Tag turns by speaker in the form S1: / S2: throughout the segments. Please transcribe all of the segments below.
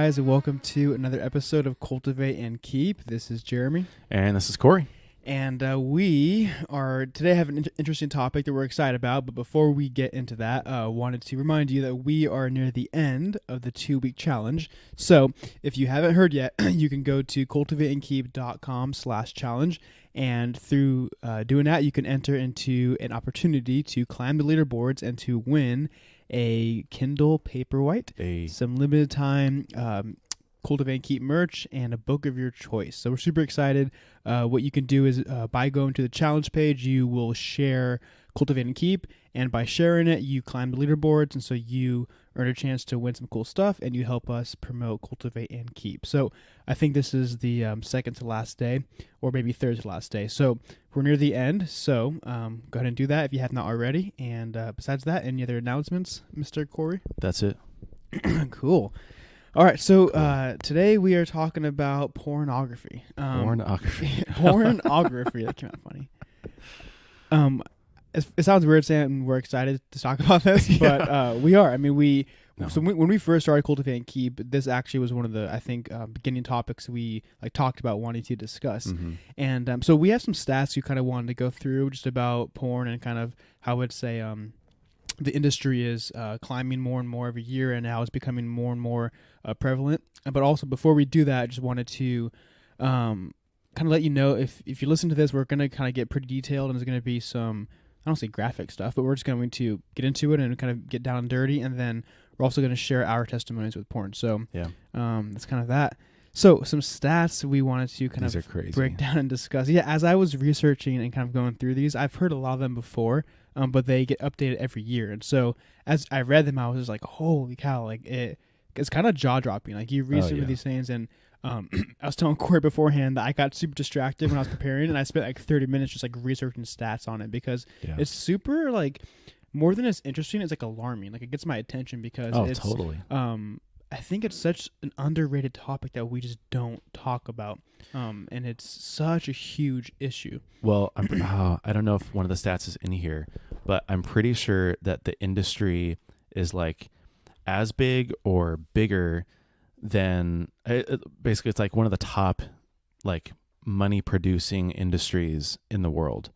S1: guys, and welcome to another episode of Cultivate and Keep. This is Jeremy.
S2: And this is Corey.
S1: And we are today have an interesting topic that we're excited about. But before we get into that, wanted to remind you that we are near the end of the 2-week challenge. So if you haven't heard yet, you can go to cultivateandkeep.com/challenge. And through doing that, you can enter into an opportunity to climb the leaderboards and to win a Kindle Paperwhite, some limited time Cultivate and Keep merch, and a book of your choice. So we're super excited. What you can do is by going to the challenge page, you will share Cultivate and Keep, and by sharing it, you climb the leaderboards, and so you earn a chance to win some cool stuff, and you help us promote Cultivate and Keep. So I think this is the second to last day, or maybe third to last day. So we're near the end, so go ahead and do that if you have not already. And besides that, any other announcements, Mr. Corey?
S2: That's it.
S1: Cool. All right, so today we are talking about pornography.
S2: Pornography.
S1: Pornography. That came out funny. It sounds weird saying we're excited to talk about this, but we are. I mean, when we first started Cultivate and Keep, this actually was one of the, I think, beginning topics we talked about wanting to discuss. Mm-hmm. And so we have some stats we kind of wanted to go through just about porn and kind of how I would say the industry is climbing more and more every year, and how it's becoming more and more prevalent. But also, before we do that, I just wanted to kind of let you know, if you listen to this, we're going to kind of get pretty detailed, and there's going to be some, I don't say graphic stuff, but we're just going to get into it and kind of get down and dirty, and then we're also going to share our testimonies with porn. So yeah, that's kind of that. So some stats we wanted to kind of break down and discuss. Yeah, as I was researching and kind of going through these, I've heard a lot of them before, but they get updated every year. And so as I read them, I was just like, holy cow, it's kind of jaw-dropping. You read some of these things, and I was telling Corey beforehand that I got super distracted when I was preparing, and I spent 30 minutes just researching stats on it, because it's super more than it's interesting, it's alarming. It gets my attention because it's totally. I think it's such an underrated topic that we just don't talk about, and it's such a huge issue.
S2: Well, I don't know if one of the stats is in here, but I'm pretty sure that the industry is as big or bigger than basically it's one of the top money producing industries in the world,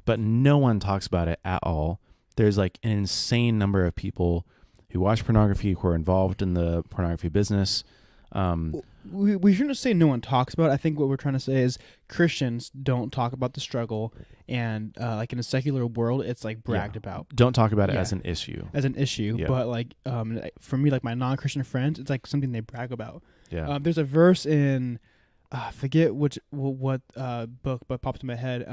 S2: but no one talks about it at all. There's an insane number of people who watch pornography, who are involved in the pornography business.
S1: We shouldn't say no one talks about it. I think what we're trying to say is Christians don't talk about the struggle, and in a secular world, it's bragged about.
S2: Don't talk about it as an issue.
S1: But for me, my non-Christian friends, it's something they brag about.
S2: Yeah.
S1: There's a verse in I forget what book, but popped in my head.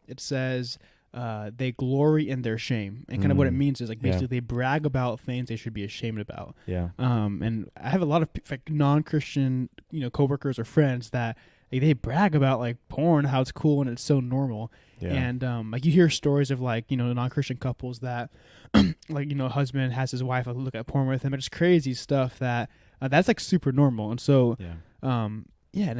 S1: It says, they glory in their shame, and kind of what it means is basically they brag about things they should be ashamed about.
S2: Yeah.
S1: And I have a lot of non-Christian, coworkers or friends that they brag about porn, how it's cool and it's so normal. Yeah. And you hear stories of non-Christian couples that husband has his wife look at porn with him. It's crazy stuff that's super normal. And so and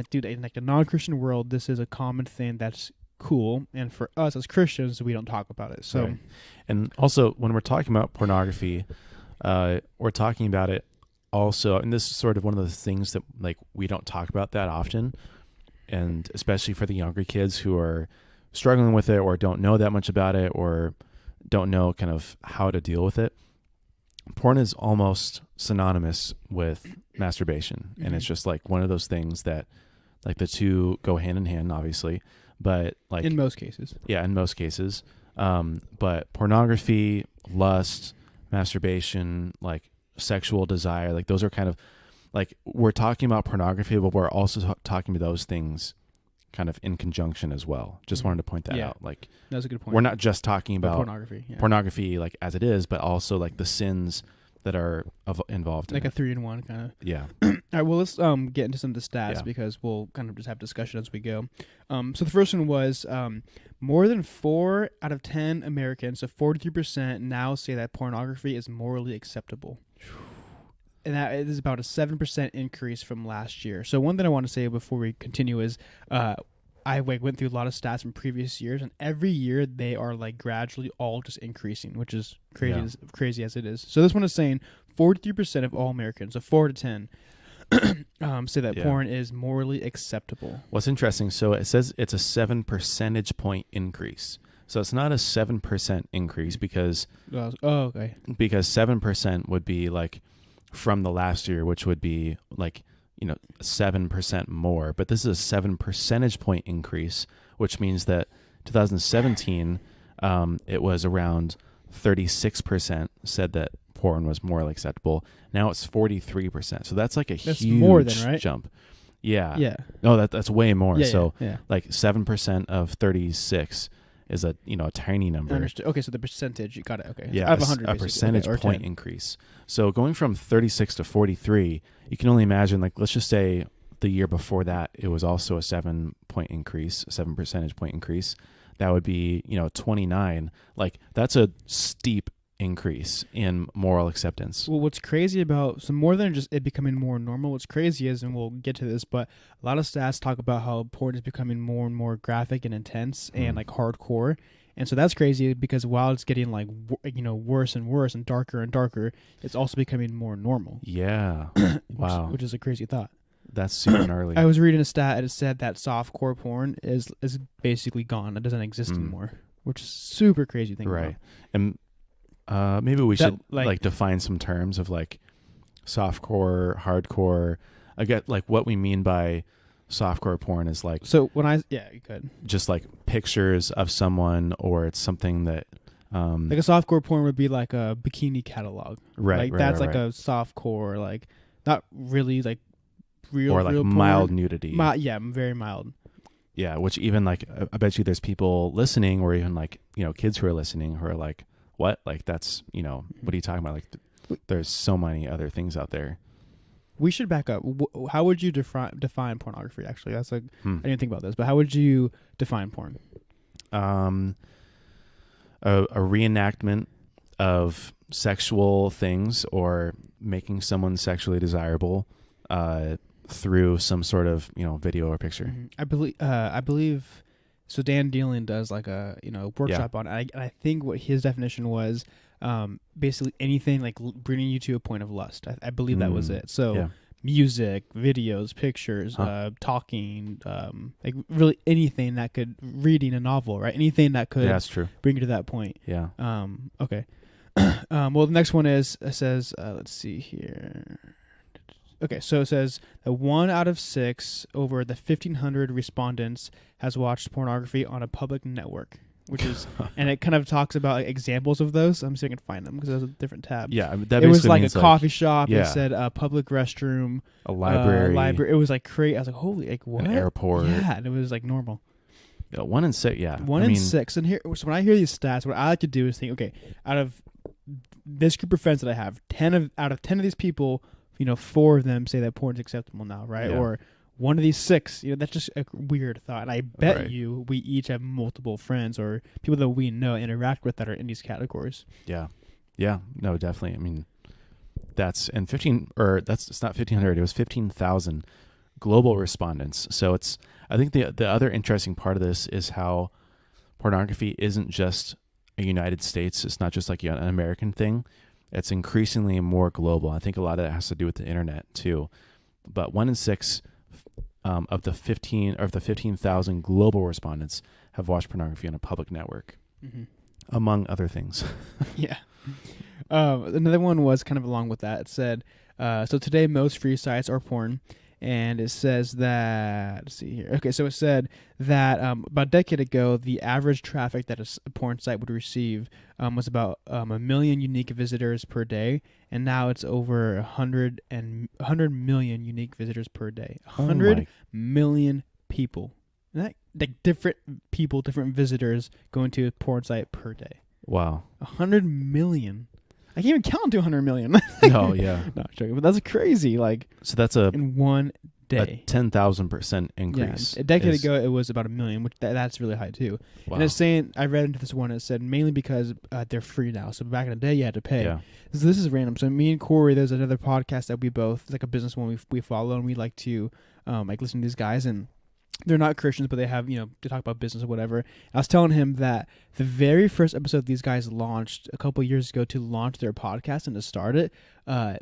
S1: dude, in the non-Christian world, this is a common thing that's cool, and for us as Christians, we don't talk about it. So,
S2: right. And also when we're talking about pornography, we're talking about it also, and this is sort of one of the things that we don't talk about that often, and especially for the younger kids who are struggling with it, or don't know that much about it, or don't know kind of how to deal with it. Porn is almost synonymous with masturbation, and it's just one of those things that the two go hand in hand, obviously. But
S1: in most cases.
S2: Yeah, in most cases. But pornography, lust, masturbation, sexual desire, those are kind of we're talking about pornography, but we're also talking about those things kind of in conjunction as well. Just wanted to point that out.
S1: That's a good point.
S2: We're not just talking about
S1: pornography
S2: as it is, but also the sins that are involved in it.
S1: A 3-in-1 kind of.
S2: Yeah.
S1: All right, well, let's get into some of the stats, because we'll kind of just have discussion as we go. So the first one was more than 4 out of 10 Americans, so 43%, now say that pornography is morally acceptable. And that is about a 7% increase from last year. So one thing I want to say before we continue is I went through a lot of stats from previous years, and every year they are gradually all just increasing, which is crazy as it is. So this one is saying 43% of all Americans, so 4 to 10, say that porn is morally acceptable.
S2: What's interesting, so it says it's a 7 percentage point increase. So it's not a 7% increase because
S1: okay.
S2: Because 7% would be like from the last year, which would be like 7% more. But this is a 7 percentage point increase, which means that 2017 it was around 36% said that porn was morally acceptable. Now it's 43%. So that's like that's huge more than, right? Jump. Yeah.
S1: Yeah.
S2: No, that's way more.
S1: Yeah,
S2: so
S1: yeah.
S2: like 7% of 36 is a tiny number.
S1: Understood. Okay, so the percentage, you got it. Okay.
S2: Yeah, a percentage point increase. So going from 36 to 43, you can only imagine, like, let's just say the year before that, it was also a 7 percentage point increase. That would be, 29. Like, that's a steep increase in moral acceptance.
S1: Well, what's crazy about, so more than just it becoming more normal, what's crazy is, and we'll get to this, but a lot of stats talk about how porn is becoming more and more graphic and intense and like hardcore. And so that's crazy because while it's getting like, worse and worse and darker, it's also becoming more normal.
S2: Yeah. Wow.
S1: Which is a crazy thought.
S2: That's super gnarly.
S1: I was reading a stat and it said that softcore porn is basically gone. It doesn't exist anymore, which is super crazy thing.
S2: Right. And maybe we should like define some terms of like softcore, hardcore. I get like what we mean by softcore porn is like.
S1: So when you could
S2: just like pictures of someone, or it's something that
S1: like a softcore porn would be like a bikini catalog,
S2: right?
S1: Like that's like a softcore, like not really like real
S2: or like
S1: real
S2: mild
S1: porn.
S2: Nudity.
S1: Yeah, very mild.
S2: Yeah, which even like I bet you there's people listening, or even like kids who are listening who are like, what? Like that's what are you talking about? Like there's so many other things out there.
S1: We should back up. How would you define pornography? Actually, that's like I didn't think about this, but how would you define porn?
S2: A reenactment of sexual things, or making someone sexually desirable through some sort of video or picture.
S1: Mm-hmm. I believe. So Dan Dealin does like a workshop on it. I think what his definition was basically anything like bringing you to a point of lust. I believe that was it. So music, videos, pictures, talking, like really anything that could, reading a novel, right? Anything that could
S2: that's true.
S1: bring you to that point.
S2: Yeah.
S1: Okay. Well, the next one says let's see here. Okay, so it says that 1 out of 6 over the 1,500 respondents has watched pornography on a public network, which is, and it kind of talks about like, examples of those. I'm seeing if I can find them because there's a different tab.
S2: Yeah,
S1: it was like a coffee shop. It said a public restroom,
S2: a library.
S1: It was like crazy. I was like, holy, like what?
S2: An airport.
S1: Yeah, and it was like normal.
S2: Yeah, 1 in 6. Yeah,
S1: 1 in 6. And here, so when I hear these stats, what I like to do is think, okay, out of this group of friends that I have, out of 10 of these people, 4 of them say that porn is acceptable now, right?
S2: Yeah.
S1: Or 1 of these 6, that's just a weird thought. And I bet you we each have multiple friends or people that we know interact with that are in these categories.
S2: Yeah. Yeah. No, definitely. I mean, it's not 1,500. It was 15,000 global respondents. So I think the other interesting part of this is how pornography isn't just a United States. It's not just like an American thing. It's increasingly more global. I think a lot of that has to do with the internet too. But 1 in 6 of the 15,000 global respondents have watched pornography on a public network, among other things.
S1: Yeah. Another one was kind of along with that. It said, so today most free sites are porn. And it says that, let's see here. Okay, so it said that about a decade ago, the average traffic that a porn site would receive was about 1 million unique visitors per day, and now it's over 100 million unique visitors per day. 100 million people. And that, like different people, different visitors going to a porn site per day.
S2: Wow.
S1: 100 million. I can't even count to 100 million.
S2: No, yeah.
S1: No, joking, but that's crazy. Like,
S2: so that's
S1: in one day,
S2: 10,000% increase.
S1: Yeah, a decade ago, it was about 1 million, which that's really high too. Wow. And it's saying, I read into this one, it said mainly because they're free now. So back in the day, you had to pay.
S2: Yeah.
S1: So this is random. So me and Corey, there's another podcast that we both, like a business one we follow, and we like to like listen to these guys, and they're not Christians, but they have, they talk about business or whatever. I was telling him that the very first episode these guys launched a couple years ago to launch their podcast and to start it,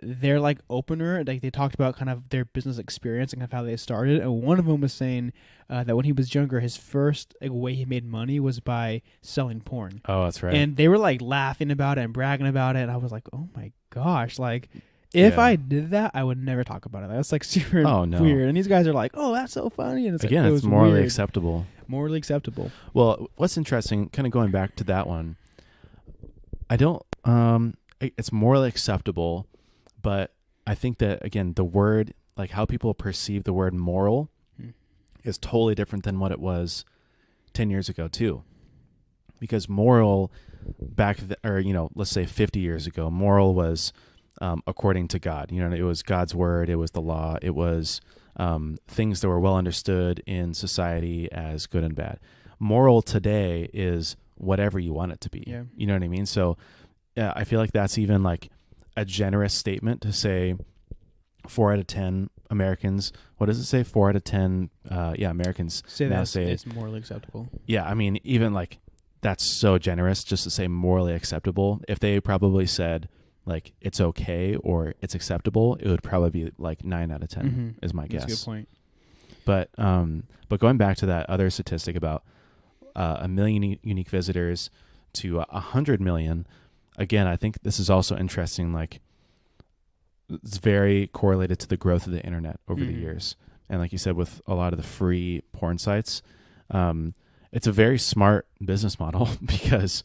S1: their like opener, like they talked about kind of their business experience and kind of how they started. And one of them was saying that when he was younger, his first way he made money was by selling porn.
S2: Oh, that's right.
S1: And they were like laughing about it and bragging about it. And I was like, oh my gosh, like. If I did that, I would never talk about it. That's like super weird. And these guys are like, "Oh, that's so funny." And it's
S2: again,
S1: like,
S2: it's morally
S1: weird.
S2: acceptable.
S1: Morally acceptable.
S2: Well, what's interesting, kind of going back to that one, I don't. It's morally acceptable, but I think that again, the word, like how people perceive the word moral, is totally different than what it was 10 years ago too. Because moral, let's say 50 years ago, moral was. According to God, it was God's word. It was the law. It was things that were well understood in society as good and bad. Moral today is whatever you want it to be.
S1: Yeah.
S2: You know what I mean? So I feel like that's even like a generous statement to say 4 out of 10 Americans. What does it say? 4 out of 10 Americans
S1: say
S2: now
S1: that
S2: say
S1: it's morally acceptable.
S2: Yeah, I mean, even like that's so generous just to say morally acceptable. If they probably said like it's okay or it's acceptable, it would probably be like 9 out of 10 is my guess.
S1: That's a good point.
S2: But going back to that other statistic about 1 million unique visitors to 100 million, again, I think this is also interesting. Like it's very correlated to the growth of the internet over the years. And like you said, with a lot of the free porn sites, it's a very smart business model because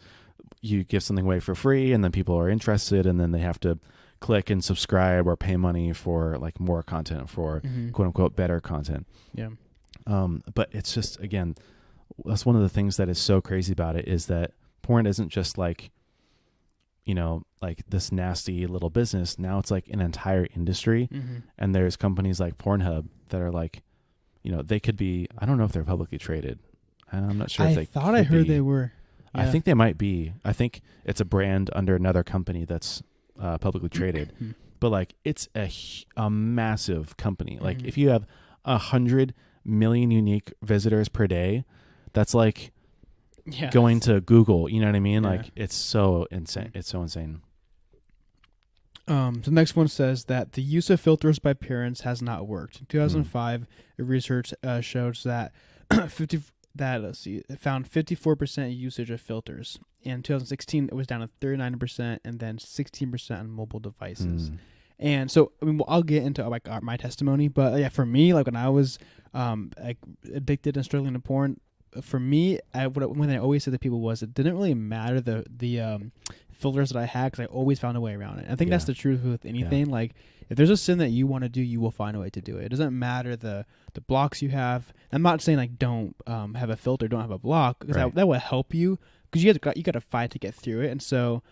S2: you give something away for free and then people are interested and then they have to click and subscribe or pay money for like more content, for quote unquote better content.
S1: Yeah.
S2: But it's just, again, that's one of the things that is so crazy about it is that porn isn't just like, like this nasty little business. Now it's like an entire industry. And there's companies like Pornhub that are like, they could be, I don't know if they're publicly traded. I'm not sure if they
S1: I thought I heard they were. Yeah.
S2: I think they might be. I think it's a brand under another company that's publicly traded, but like it's a massive company. Like if you have 100 million unique visitors per day, that's like going to Google. You know what I mean? Yeah. Like it's so insane. It's so insane.
S1: The next one says that the use of filters by parents has not worked. In 2005, research shows that it found 54% usage of filters. In 2016, it was down to 39%, and then 16% on mobile devices. And so, I mean, I'll get into like my testimony, but yeah, for me, like when I was like addicted and struggling to porn, for me, when I always said to people was it didn't really matter the filters that I had because I always found a way around it. I think that's the truth with anything. Like if there's a sin that you want to do, you will find a way to do it. It doesn't matter the blocks you have. I'm not saying like don't have a filter, don't have a block, because that will help you because you got to fight to get through it. And so,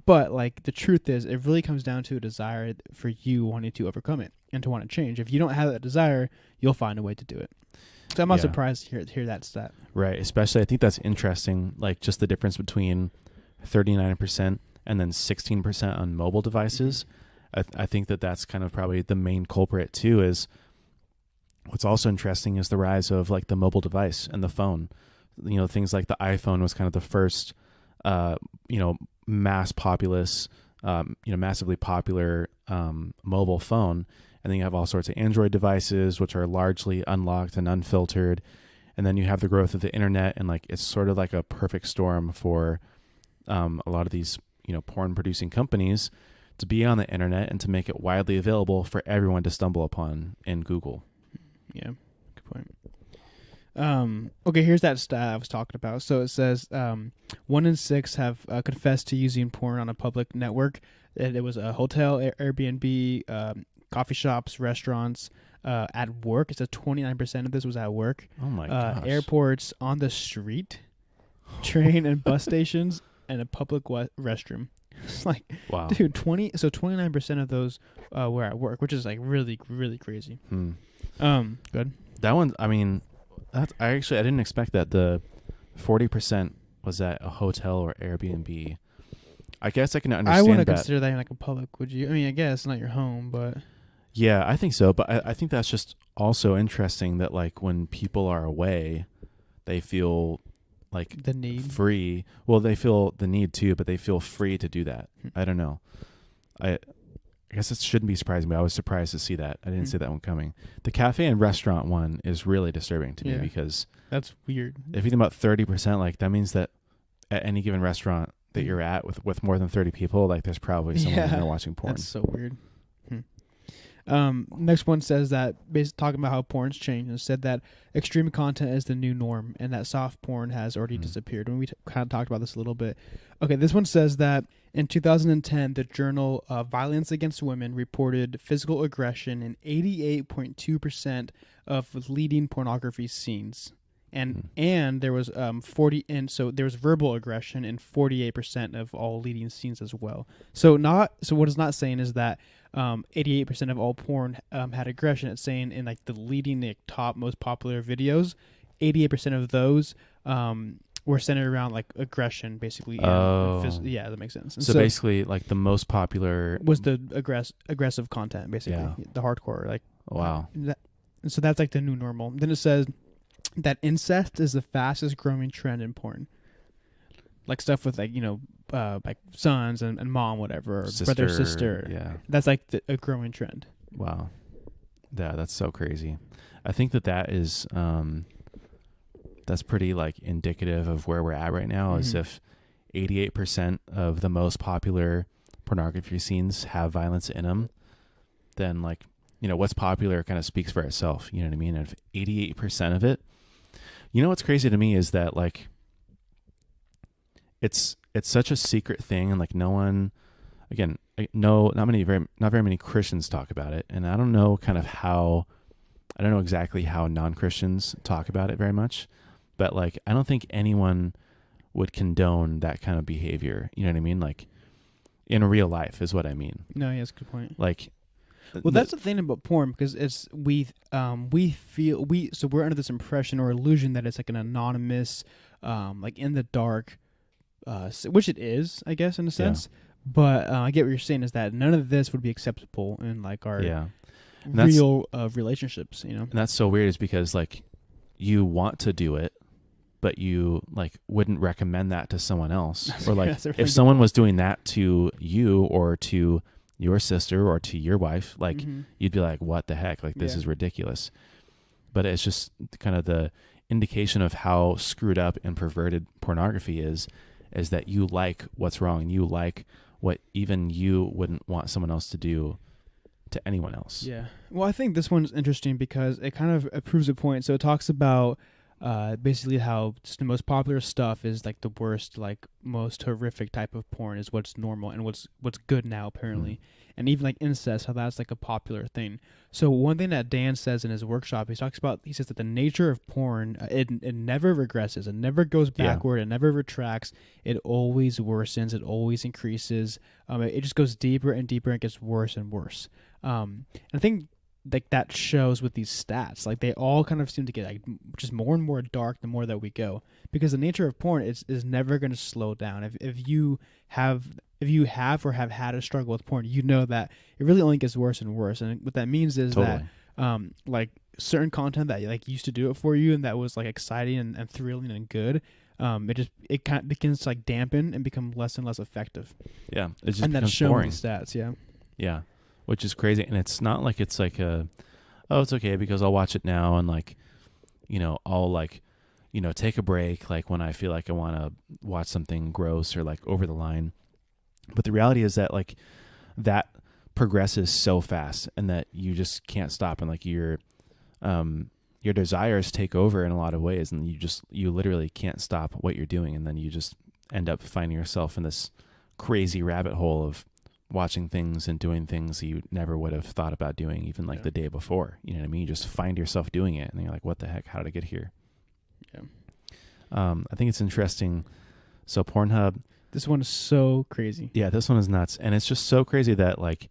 S1: but like the truth is, it really comes down to a desire for you wanting to overcome it and to want to change. If you don't have that desire, you'll find a way to do it. So I'm not surprised to hear that stat.
S2: Right. Especially, I think that's interesting. Like just the difference between 39% and then 16% on mobile devices. I think that's kind of probably the main culprit too. Is what's also interesting is the rise of like the mobile device and the phone. Things like the iPhone was kind of the first, massively popular mobile phone. And then you have all sorts of Android devices, which are largely unlocked and unfiltered. And then you have the growth of the internet, and like it's sort of like a perfect storm for a lot of these, porn producing companies to be on the internet and to make it widely available for everyone to stumble upon in Google.
S1: Yeah, good point. Okay, here's that stat I was talking about. So it says 1 in 6 have confessed to using porn on a public network. It was a hotel, Airbnb, coffee shops, restaurants, at work. It says 29% of this was at work.
S2: Oh my gosh.
S1: Airports, on the street, train and bus stations, and a public restroom. It's like,
S2: wow,
S1: dude, 29% of those were at work, which is like really, really crazy. Good.
S2: That one, I mean, I didn't expect that. The 40% was at a hotel or Airbnb. I guess I can understand that.
S1: I wouldn't consider that like a public, would you? I mean, I guess it's not your home, but
S2: Yeah, I think so. But I think that's just also interesting that like when people are away, they feel like
S1: The need.
S2: free. Well, they feel the need too, but they feel free to do that. I don't know. I guess it shouldn't be surprising, but I was surprised to see that. I didn't see that one coming. The cafe and restaurant one is really disturbing to me because
S1: that's weird.
S2: If you think about 30%, like that means that at any given restaurant that you're at with more than 30 people, like there's probably someone in there watching porn.
S1: That's so weird. Next one says that, basically talking about how porn's changed, and said that extreme content is the new norm and that soft porn has already disappeared. And we kind of talked about this a little bit. Okay, this one says that in 2010, the journal Violence Against Women reported physical aggression in 88.2% of leading pornography scenes. And there was there was verbal aggression in 48% of all leading scenes as well. So what it's not saying is that 88% of all porn had aggression. It's saying in like the leading top most popular videos, 88% of those were centered around like aggression, basically. Yeah, that makes sense. And
S2: so basically, like the most popular
S1: was the aggressive content, basically, the hardcore. Like
S2: wow.
S1: And so that's like the new normal. Then it says that incest is the fastest growing trend in porn. Like stuff with like, like sons and mom, whatever, or brother, sister.
S2: Yeah.
S1: That's like a growing trend.
S2: Wow. Yeah, that's so crazy. I think that is, that's pretty like indicative of where we're at right now, as if 88% of the most popular pornography scenes have violence in them, then like, what's popular kind of speaks for itself. You know what I mean? And if 88% of it, what's crazy to me is that like it's such a secret thing, and like no one, again, not very many Christians talk about it, and I don't know exactly how non-Christians talk about it very much, but like I don't think anyone would condone that kind of behavior. You know what I mean? Like in real life is what I mean.
S1: No, yeah, that's a good point.
S2: Like,
S1: well, that's the thing about porn, because it's so we're under this impression or illusion that it's like an anonymous, like in the dark, which it is, I guess, in a sense. Yeah. But I get what you're saying, is that none of this would be acceptable in like our real relationships, And
S2: that's so weird, is because like you want to do it, but you like wouldn't recommend that to someone else. Or like if someone was doing that to you or to your sister or to your wife, like you'd be like, what the heck? Like this is ridiculous. But it's just kind of the indication of how screwed up and perverted pornography is that you like what's wrong. You like what even you wouldn't want someone else to do to anyone else.
S1: Yeah. Well, I think this one's interesting because it kind of proves a point. So it talks about basically how just the most popular stuff is like the worst, like most horrific type of porn is what's normal and what's good now, apparently. And even like incest, how that's like a popular thing. So one thing that Dan says in his workshop, he says that the nature of porn, it never regresses, it never goes backward, it never retracts, it always worsens, it always increases. It just goes deeper and deeper and gets worse and worse. And I think like that shows with these stats, like they all kind of seem to get like just more and more dark the more that we go, because the nature of porn is never going to slow down. If you have or have had a struggle with porn, that it really only gets worse and worse. And what that means is that like certain content that like used to do it for you and that was like exciting and thrilling and good, it kind of begins to like dampen and become less and less effective.
S2: Yeah, it just
S1: and
S2: becomes
S1: that's shown
S2: boring.
S1: In the stats.
S2: Yeah. Which is crazy. And it's not like it's like it's okay because I'll watch it now and like, I'll like, take a break like when I feel like I want to watch something gross or like over the line. But the reality is that like that progresses so fast and that you just can't stop, and like your desires take over in a lot of ways, and you literally can't stop what you're doing, and then you just end up finding yourself in this crazy rabbit hole of watching things and doing things you never would have thought about doing even like the day before. You know what I mean? You just find yourself doing it and you're like, what the heck? How did I get here?
S1: Yeah.
S2: I think it's interesting. So Pornhub.
S1: This one is so crazy.
S2: Yeah, this one is nuts. And it's just so crazy that like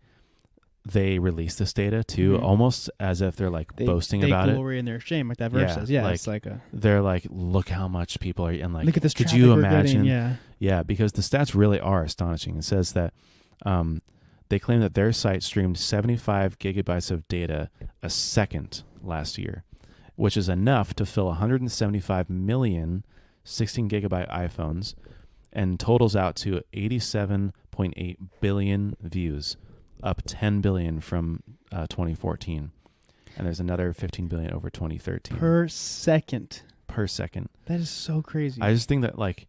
S2: they release this data too, almost as if they're like boasting about it.
S1: They glory in their shame, like that verse says. Yeah,
S2: like,
S1: it's like
S2: they're like, look how much people are, and like,
S1: look at this. Could
S2: you imagine?
S1: Yeah,
S2: because the stats really are astonishing. It says that They claim that their site streamed 75 gigabytes of data a second last year, which is enough to fill 175 million 16 gigabyte iPhones and totals out to 87.8 billion views, up 10 billion from 2014. And there's another 15 billion over 2013.
S1: Per second.
S2: That
S1: is so crazy.
S2: I just think that like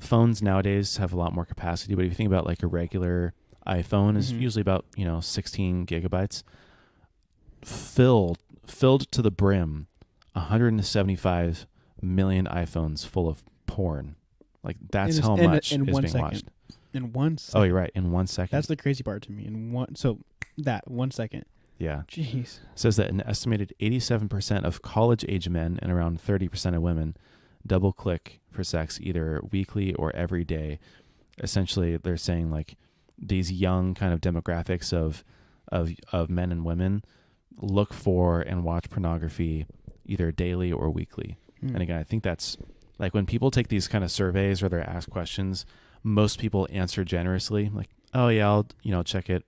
S2: phones nowadays have a lot more capacity, but if you think about like a regular iPhone is usually about 16 gigabytes, filled to the brim, 175 million iPhones full of porn. Like that's how much is being watched
S1: in 1 second.
S2: Oh, you're right. In 1 second.
S1: That's the crazy part to me. That 1 second.
S2: Yeah.
S1: Jeez.
S2: Says that an estimated 87% of college-age men and around 30% of women double-click for sex either weekly or every day. Essentially, they're saying like these young kind of demographics of men and women look for and watch pornography either daily or weekly. And again, I think that's like when people take these kind of surveys or they're asked questions, most people answer generously like, oh yeah, I'll check it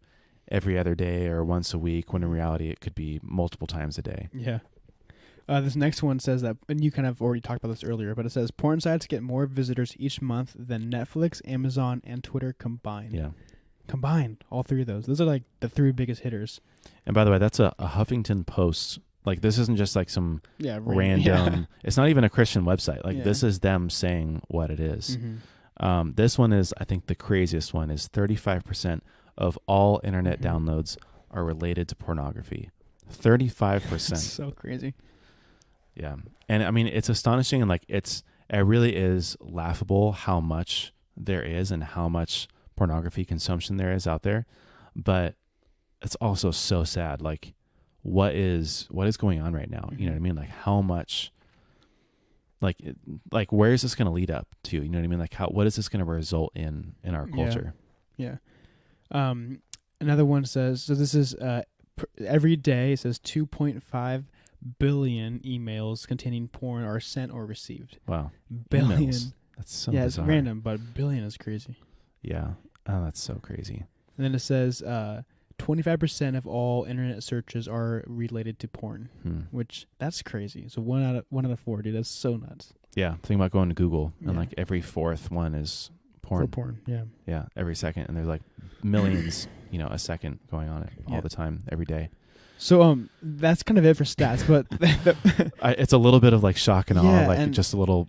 S2: every other day or once a week, when in reality it could be multiple times a day.
S1: Yeah. This next one says that, and you kind of already talked about this earlier, but it says porn sites get more visitors each month than Netflix, Amazon, and Twitter combined.
S2: Yeah.
S1: Combined, all three of those. Those are like the three biggest hitters.
S2: And by the way, that's a Huffington Post. Like this isn't just like some random. It's not even a Christian website. Like this is them saying what it is. This one is, I think, the craziest one is 35% of all internet downloads are related to pornography. 35%.
S1: That's so crazy.
S2: Yeah. And I mean, it's astonishing, and like it really is laughable how much there is and how much pornography consumption there is out there. But it's also so sad. Like what is going on right now? You know what I mean? Like how much, like where is this going to lead up to? You know what I mean? Like what is this going to result in our culture?
S1: Yeah. Another one says, so this is every day, it says 2.5 billion emails containing porn are sent or received.
S2: Wow.
S1: Billion.
S2: Emails. That's so
S1: bizarre.
S2: It's
S1: random, but billion is crazy.
S2: Yeah. Oh, that's so crazy.
S1: And then it says 25% of all internet searches are related to porn, which that's crazy. So one out of 4, dude. That's so nuts.
S2: Yeah. Think about going to Google and like every fourth one is porn.
S1: For porn, yeah.
S2: Yeah, every second. And there's like millions, a second going on it all the time, every day.
S1: So that's kind of it for stats, but
S2: it's a little bit of like shock and awe, like
S1: and
S2: just a little,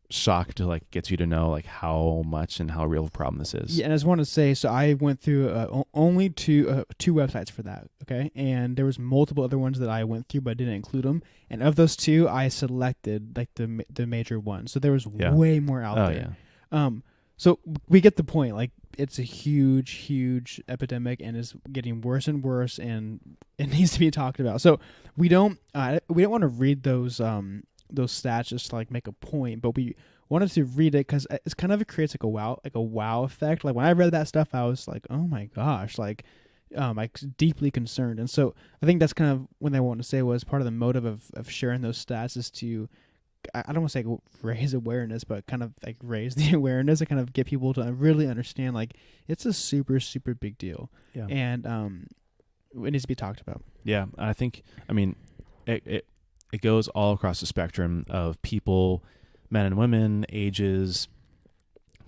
S2: shock to like get you to know like how much and how real a problem this is.
S1: Yeah, and I just want to say, so I went through only two websites for that, okay? And there was multiple other ones that I went through, but I didn't include them. And of those two, I selected like the major ones. So there was way more out there. Yeah. So we get the point. Like it's a huge, huge epidemic, and is getting worse and worse, and it needs to be talked about. So we don't want to read those stats just to like make a point, but we wanted to read it because it's kind of creates like a wow effect. Like when I read that stuff, I was like, oh my gosh, like deeply concerned. And so I think that's kind of what I wanted to say was part of the motive of sharing those stats is to, I don't want to say raise awareness, but kind of like raise the awareness and kind of get people to really understand like it's a super, super big deal. Yeah. And it needs to be talked about.
S2: Yeah. I think, it goes all across the spectrum of people, men and women, ages,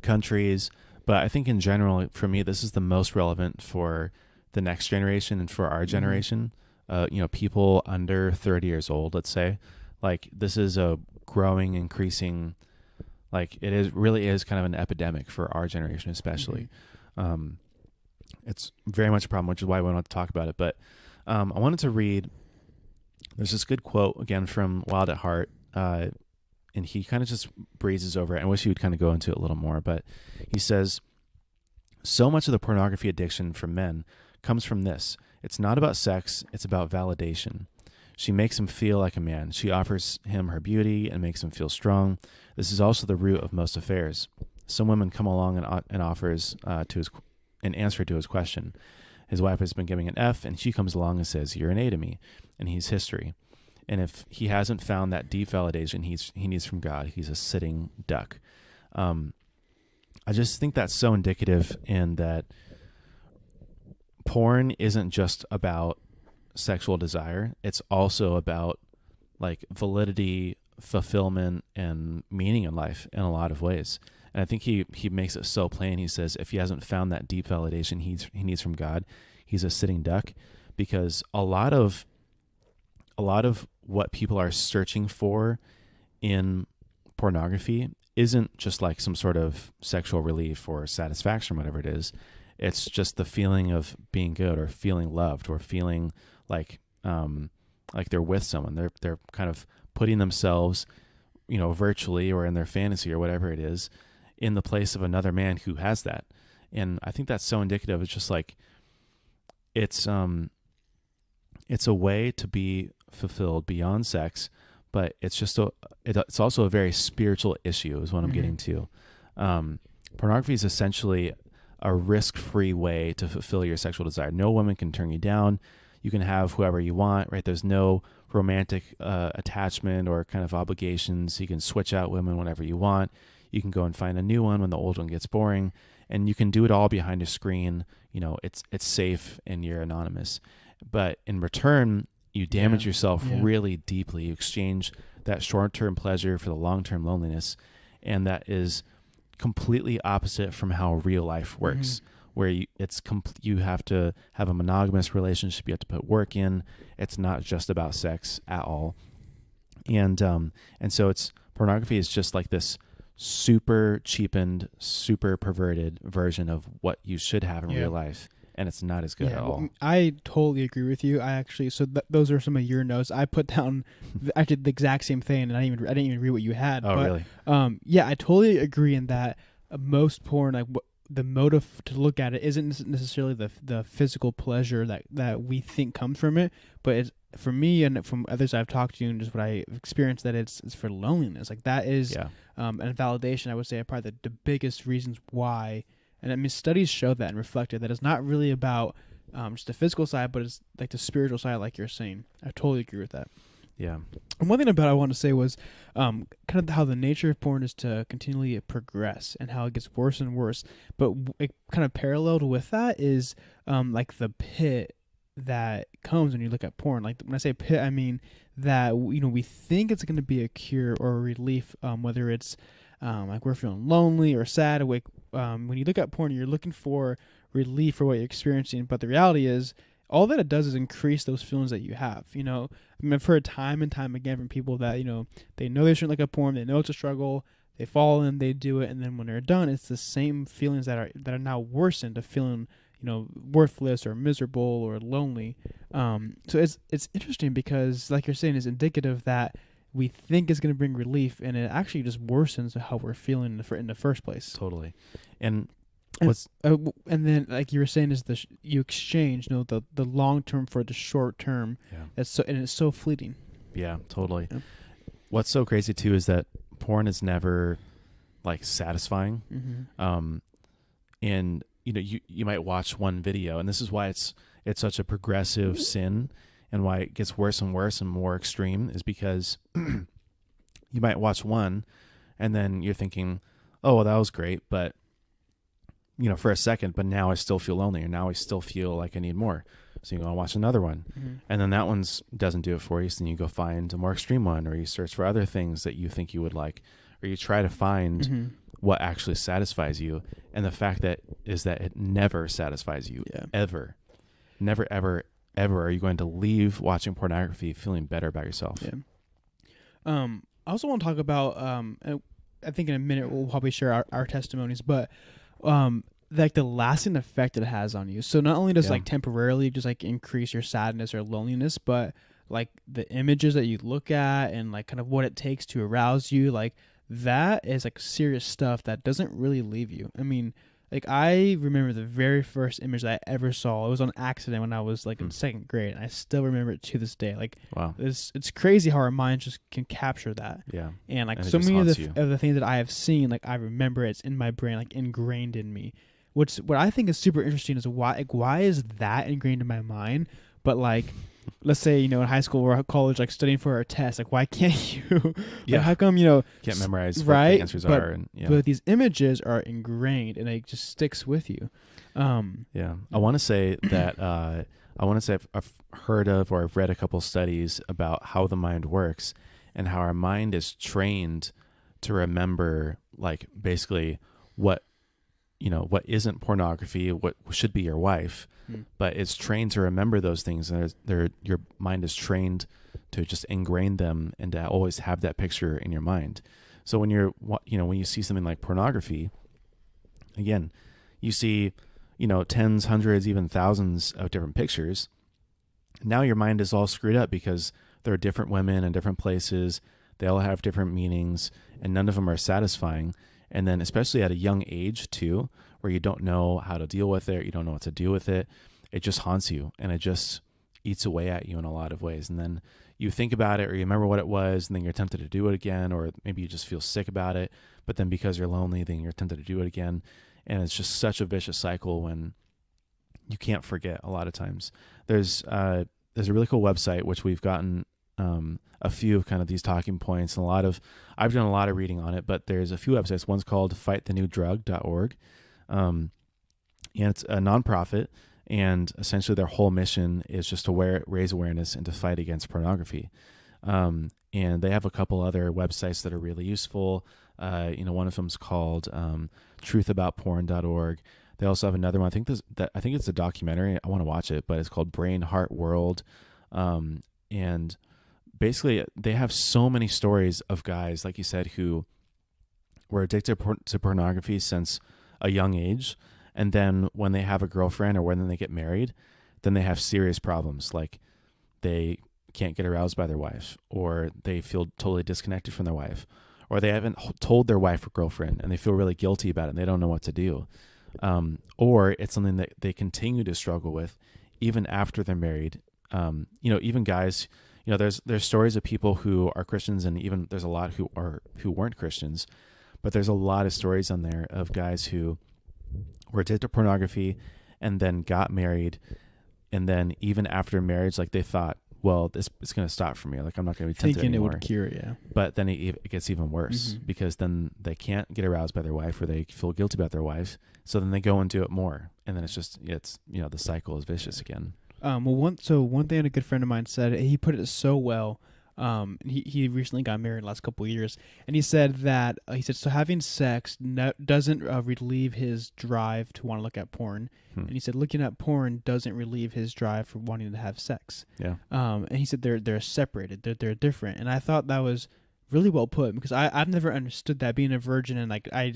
S2: countries. But I think in general, for me, this is the most relevant for the next generation and for our generation. People under 30 years old, let's say. Like this is a growing, increasing, like really is kind of an epidemic for our generation, especially. It's very much a problem, which is why we want to talk about it. But I wanted to read. There's this good quote again from Wild at Heart, and he kind of just breezes over it. I wish he would kind of go into it a little more, but he says, "So much of the pornography addiction for men comes from this. It's not about sex; it's about validation. She makes him feel like a man. She offers him her beauty and makes him feel strong. This is also the root of most affairs. Some women come along and offers an answer to his question. His wife has been giving an F, and she comes along and says, 'You're an A to me,' and he's history. And if he hasn't found that deep validation he needs from God, he's a sitting duck." I just think that's so indicative in that porn isn't just about sexual desire. It's also about like validity, fulfillment, and meaning in life in a lot of ways. And I think he makes it so plain. He says if he hasn't found that deep validation he needs from God, he's a sitting duck, because a lot of what people are searching for in pornography isn't just like some sort of sexual relief or satisfaction, whatever it is. It's just the feeling of being good, or feeling loved, or feeling like they're with someone. They're kind of putting themselves, virtually or in their fantasy or whatever it is, in the place of another man who has that. And I think that's so indicative. It's just like it's a way to be fulfilled beyond sex, but it's also a very spiritual issue is what I'm getting to. Pornography is essentially a risk-free way to fulfill your sexual desire. No woman can turn you down. You can have whoever you want, right? There's no romantic attachment or kind of obligations. You can switch out women whenever you want. You can go and find a new one when the old one gets boring, and you can do it all behind a screen. It's safe and you're anonymous. But in return, you damage yourself really deeply. You exchange that short-term pleasure for the long-term loneliness, and that is completely opposite from how real life works, where you have to have a monogamous relationship. You have to put work in. It's not just about sex at all. And so pornography is just like this super cheapened, super perverted version of what you should have in real life. And it's not as good at all.
S1: Well, I totally agree with you. I actually, those are some of your notes. I put down actually the exact same thing, and I didn't even read what you had.
S2: Oh, really?
S1: I totally agree in that most porn, like the motive to look at it, isn't necessarily the physical pleasure that we think comes from it, but it's, for me and from others I've talked to and just what I experienced, that it's for loneliness. Like that is, and validation, I would say, are probably the biggest reasons why. And I mean, studies show that and reflected that it's not really about just the physical side, but it's like the spiritual side, like you're saying. I totally agree with that.
S2: Yeah.
S1: And one thing about I want to say was kind of how the nature of porn is to continually progress and how it gets worse and worse. But it kind of paralleled with that is like the pit that comes when you look at porn. Like when I say pit, I mean that we think it's going to be a cure or a relief, whether it's like we're feeling lonely or sad. When you look at porn, you're looking for relief for what you're experiencing, but the reality is all that it does is increase those feelings that you have. I mean, I've heard time and time again from people that they know they shouldn't look at porn, they know it's a struggle, they fall in, they do it, and then when they're done, it's the same feelings that are now worsened to feeling worthless or miserable or lonely. So it's interesting because, like you're saying, it's indicative that we think is going to bring relief, and it actually just worsens how we're feeling in the first place.
S2: Totally. And
S1: then, like you were saying, is you exchange the long term for the short term.
S2: Yeah.
S1: It's so fleeting.
S2: Yeah, totally.
S1: Yeah.
S2: What's so crazy too is that porn is never like satisfying. And you might watch one video, and this is why it's such a progressive sin. And why it gets worse and worse and more extreme is because you might watch one and then you're thinking, oh, well, that was great. But, for a second, but now I still feel lonely, or now I still feel like I need more. So you go and watch another one. And then that one doesn't do it for you. So then you go find a more extreme one, or you search for other things that you think you would like, or you try to find what actually satisfies you. And the fact is that it never satisfies you, ever. Never, ever are you going to leave watching pornography feeling better about yourself.
S1: I also want to talk about I think in a minute we'll probably share our testimonies, but like the lasting effect it has on you. So not only does like temporarily just like increase your sadness or loneliness, but like the images that you look at and like kind of what it takes to arouse you, like that is like serious stuff that doesn't really leave you. I mean, like I remember the very first image that I ever saw. It was on accident when I was like in second grade, and I still remember it to this day. Like, wow, it's crazy how our minds just can capture that.
S2: Yeah,
S1: and like so many of the things that I have seen, like I remember it's in my brain, like ingrained in me. What I think is super interesting is why is that ingrained in my mind? But like, let's say, in high school or college, like studying for our test, like why can't you? How come,
S2: can't memorize
S1: right?
S2: what the answers are?
S1: But these images are ingrained and it just sticks with you.
S2: Yeah. I want to say that I've heard of or I've read a couple studies about how the mind works and how our mind is trained to remember, like, basically what isn't pornography, what should be your wife, but it's trained to remember those things, and your mind is trained to just ingrain them and to always have that picture in your mind. So when when you see something like pornography, again, you see, tens, hundreds, even thousands of different pictures. Now your mind is all screwed up because there are different women in different places. They all have different meanings, and none of them are satisfying. And then especially at a young age too, where you don't know how to deal with it, you don't know what to do with it, it just haunts you and it just eats away at you in a lot of ways. And then you think about it or you remember what it was, and then you're tempted to do it again, or maybe you just feel sick about it, but then because you're lonely, then you're tempted to do it again. And it's just such a vicious cycle when you can't forget a lot of times. There's a really cool website, which we've gotten a few of kind of these talking points, and I've done a lot of reading on it, but there's a few websites. One's called fightthenewdrug.org. And it's a nonprofit, and essentially their whole mission is just to raise awareness and to fight against pornography. And they have a couple other websites that are really useful. One of them's called truthaboutporn.org. They also have another one. I think it's a documentary. I want to watch it, but it's called Brain Heart World. And basically they have so many stories of guys, like you said, who were addicted to pornography since a young age. And then when they have a girlfriend or when they get married, then they have serious problems. Like they can't get aroused by their wife, or they feel totally disconnected from their wife, or they haven't told their wife or girlfriend and they feel really guilty about it and they don't know what to do. Or it's something that they continue to struggle with even after they're married. Even guys, there's stories of people who are Christians, and even there's a lot who weren't Christians, but there's a lot of stories on there of guys who were addicted to pornography and then got married. And then even after marriage, like they thought, well, it's going to stop for me. Like I'm not going to be tempted anymore.
S1: Thinking it would cure it, yeah.
S2: But then it gets even worse because then they can't get aroused by their wife, or they feel guilty about their wife. So then they go and do it more. And then the cycle is vicious again.
S1: One thing a good friend of mine said, he put it so well. He recently got married last couple of years, and he said that so having sex doesn't relieve his drive to want to look at porn, and he said looking at porn doesn't relieve his drive for wanting to have sex.
S2: Yeah.
S1: And he said they're separated, they're different, and I thought that was really well put, because I've never understood that, being a virgin, and like I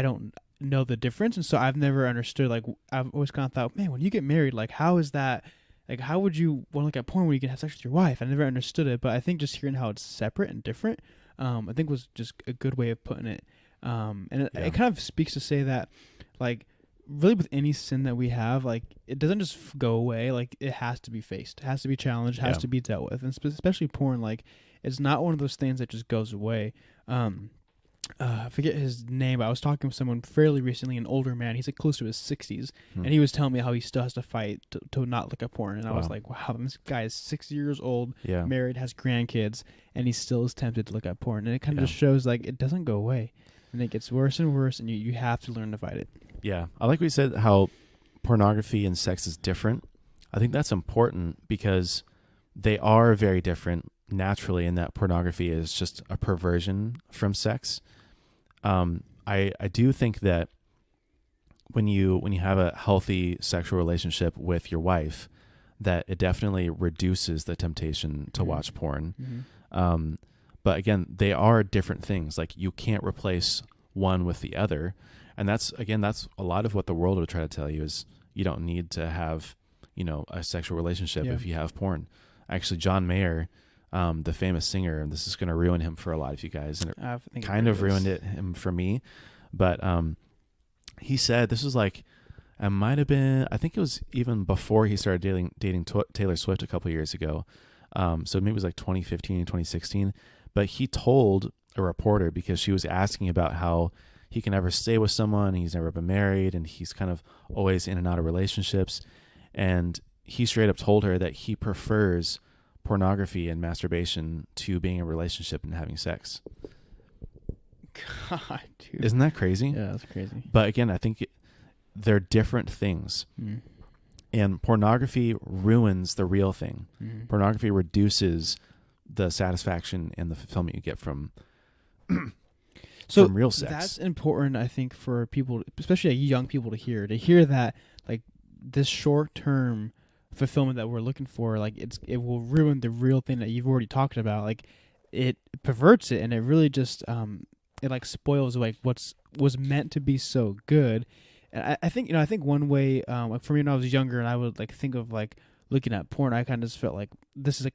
S1: don't know the difference, and so I've never understood. Like I've always kind of thought, man, when you get married, like how is that? Like, how would you want to look at porn when you can have sex with your wife? I never understood it, but I think just hearing how it's separate and different, I think was just a good way of putting it. It kind of speaks to say that, like, really with any sin that we have, like, it doesn't just go away. Like, it has to be faced. It has to be challenged. It has to be dealt with. And especially porn, like, it's not one of those things that just goes away. I forget his name, but I was talking with someone fairly recently, an older man. He's like close to his 60s, and he was telling me how he still has to fight to not look at porn. And I was like, wow, this guy is 60 years old, married, has grandkids, and he still is tempted to look at porn. And it kind of just shows, like, it doesn't go away, and it gets worse and worse, and you have to learn to fight it. Yeah.
S2: I like what you said, how pornography and sex is different. I think that's important because they are very different naturally, in that pornography is just a perversion from sex. I do think that when you have a healthy sexual relationship with your wife, that it definitely reduces the temptation to watch porn. But again, they are different things. Like, you can't replace one with the other. And that's a lot of what the world will try to tell you, is you don't need to have, a sexual relationship if you have porn. Actually, John Mayer, the famous singer, and this is going to ruin him for a lot of you guys, and it kind of ruined him for me, but he said, this was like, it might have been, I think it was even before he started dating Taylor Swift a couple years ago, so maybe it was like 2015, 2016, but he told a reporter, because she was asking about how he can never stay with someone, he's never been married, and he's kind of always in and out of relationships, and he straight up told her that he prefers pornography and masturbation to being in a relationship and having sex.
S1: God, dude.
S2: Isn't that crazy?
S1: Yeah, that's crazy.
S2: But again, I think they're different things. And pornography ruins the real thing. Pornography reduces the satisfaction and the fulfillment you get from from real sex.
S1: That's important, I think, for people, especially young people, to hear that like this short-term fulfillment that we're looking for, like it will ruin the real thing that you've already talked about. Like it perverts it, and it really just it like spoils like was meant to be so good. And I think I think one way, like for me when I was younger, and I would like think of like looking at porn, I kind of just felt like this is a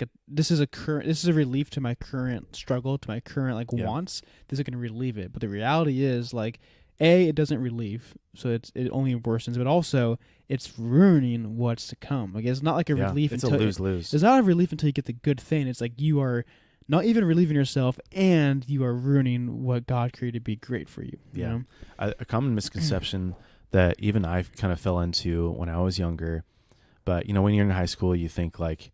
S1: relief to my current struggle, to my current like wants. This is going to relieve it. But the reality is like, it doesn't relieve, so it only worsens. But also, it's ruining what's to come. Like it's not like a relief.
S2: It's
S1: until
S2: a lose-lose.
S1: It's not a relief until you get the good thing. It's like you are not even relieving yourself, and you are ruining what God created to be great for you. You know?
S2: A common misconception that even I kind of fell into when I was younger. But, when you're in high school, you think like,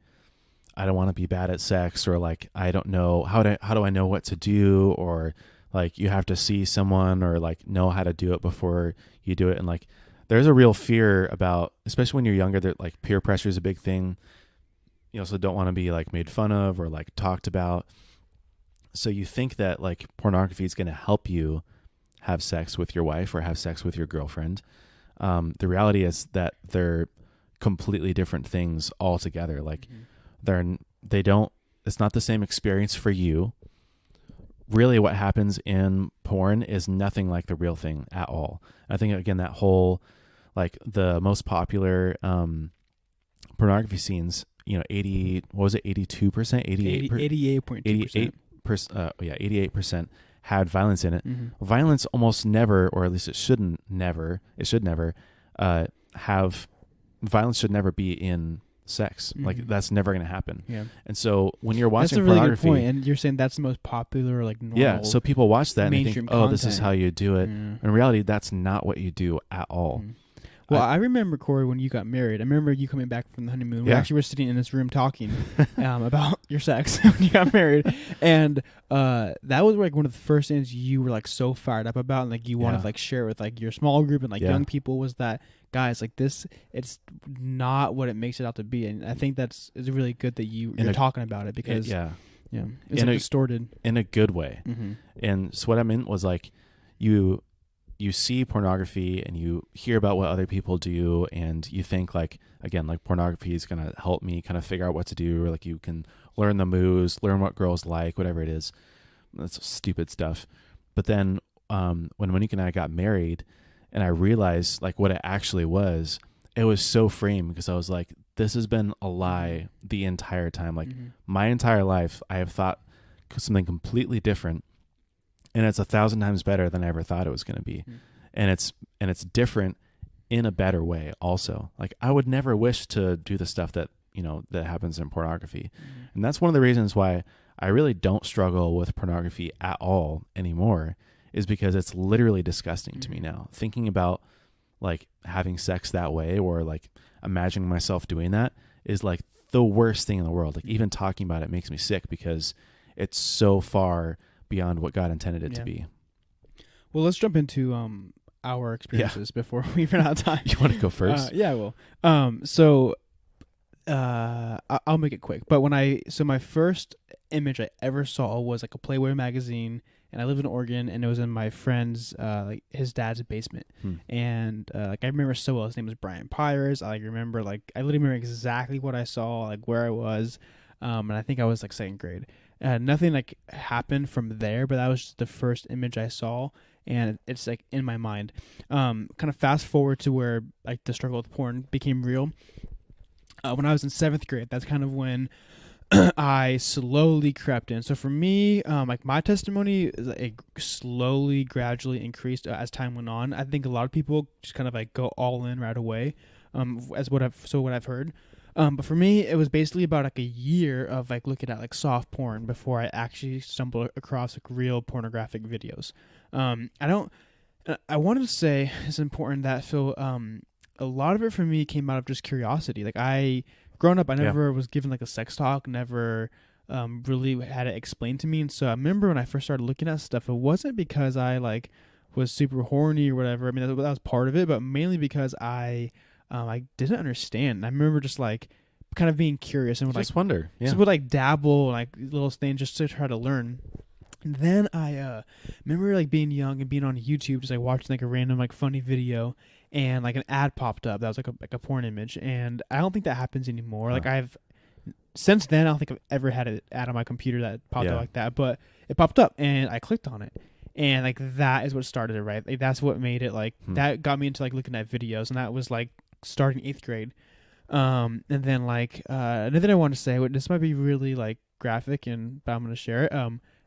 S2: I don't want to be bad at sex, or like, I don't know, how do I know what to do? Or like you have to see someone or like know how to do it before you do it. And like, there's a real fear about, especially when you're younger, that like peer pressure is a big thing. You also don't want to be like made fun of or like talked about. So you think that like pornography is going to help you have sex with your wife or have sex with your girlfriend. The reality is that they're completely different things altogether. Like it's not the same experience for you. Really what happens in porn is nothing like the real thing at all. I think again, that whole, like the most popular, pornography scenes, 82%, 88.2%, 88% had violence in it. Violence almost never, or at least it should never have violence. Should never be in sex. Like that's never going to happen. And so when you're watching
S1: that's a really
S2: pornography,
S1: good point. And you're saying that's the most popular, like normal.
S2: So people watch that and they think, oh, this is
S1: content.
S2: how you do it. In reality, that's not what you do at all.
S1: Well, I remember, Corey, when you got married. I remember you coming back from the honeymoon. We actually were sitting in this room talking about your sex when you got married, and that was like one of the first things you were like so fired up about, and like you wanted to like share with like your small group and like young people, was that, guys, like this, it's not what it makes it out to be. And I think it's really good that you're talking about it, because it's like distorted
S2: in a good way. And so what I meant was like you see pornography and you hear about what other people do, and you think like, again, like pornography is going to help me kind of figure out what to do, or like you can learn the moves, learn what girls like, whatever it is. That's stupid stuff. But then when Monique and I got married and I realized like what it actually was, it was so freeing, because I was like, this has been a lie the entire time. Like my entire life, I have thought something completely different. And it's 1,000 times better than I ever thought it was going to be. And it's different in a better way also. Like I would never wish to do the stuff that, that happens in pornography. And that's one of the reasons why I really don't struggle with pornography at all anymore, is because it's literally disgusting to me now. Thinking about like having sex that way, or like imagining myself doing that, is like the worst thing in the world. Like even talking about it makes me sick, because it's so far beyond what God intended it to be.
S1: Well, let's jump into our experiences before we run out of time.
S2: You want to go first?
S1: Yeah, I will. So I'll make it quick. But my first image I ever saw was like a Playboy magazine, and I live in Oregon, and it was in my friend's like his dad's basement. And like I remember so well. His name was Brian Pyers. I remember I literally remember exactly what I saw, like where I was, and I think I was like second grade. Nothing like happened from there, but that was just the first image I saw, and it's like in my mind. Kind of fast forward to where like the struggle with porn became real. When I was in 7th grade, that's kind of when I slowly crept in. So for me, like my testimony is it slowly, gradually increased as time went on. I think a lot of people just kind of like go all in right away, as what I've heard. But for me, it was basically about like a year of like looking at like soft porn before I actually stumbled across like real pornographic videos. I wanted to say it's important that Phil, a lot of it for me came out of just curiosity. Like growing up, I never was given like a sex talk, never really had it explained to me. And so I remember when I first started looking at stuff, it wasn't because I like was super horny or whatever. I mean, that was part of it, but mainly because I didn't understand. I remember just like kind of being curious and would
S2: Just wonder. Yeah.
S1: just would like dabble like little things just to try to learn. And then I remember like being young and being on YouTube, just like watching like a random like funny video, and like an ad popped up that was like a porn image, and I don't think that happens anymore. Like I've since then I don't think I've ever had an ad on my computer that popped up like that, but it popped up and I clicked on it, and like that is what started it, right? Like that's what made it like that got me into like looking at videos, and that was like starting 8th grade. And then like another thing I want to say, this might be really like graphic, but I'm gonna share it.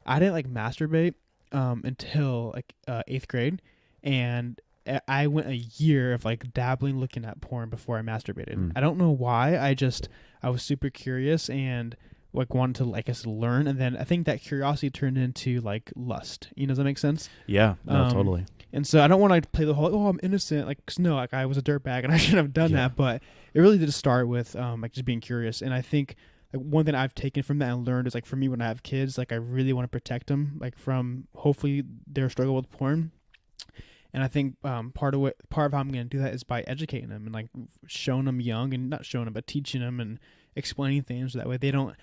S1: I didn't like masturbate until like 8th grade, and I went a year of like dabbling, looking at porn before I masturbated. I don't know why. I was super curious and like wanted to like learn, and then I think that curiosity turned into like lust. Does that make sense?
S2: Yeah, no, totally.
S1: And so I don't want to like, play the whole I'm innocent, like 'cause no, like I was a dirtbag and I shouldn't have done that, but it really did start with like just being curious. And I think like one thing I've taken from that and learned is like for me when I have kids, like I really want to protect them like from hopefully their struggle with porn. And I think part of how I'm going to do that is by educating them and like showing them young, and not showing them but teaching them and explaining things so that way they don't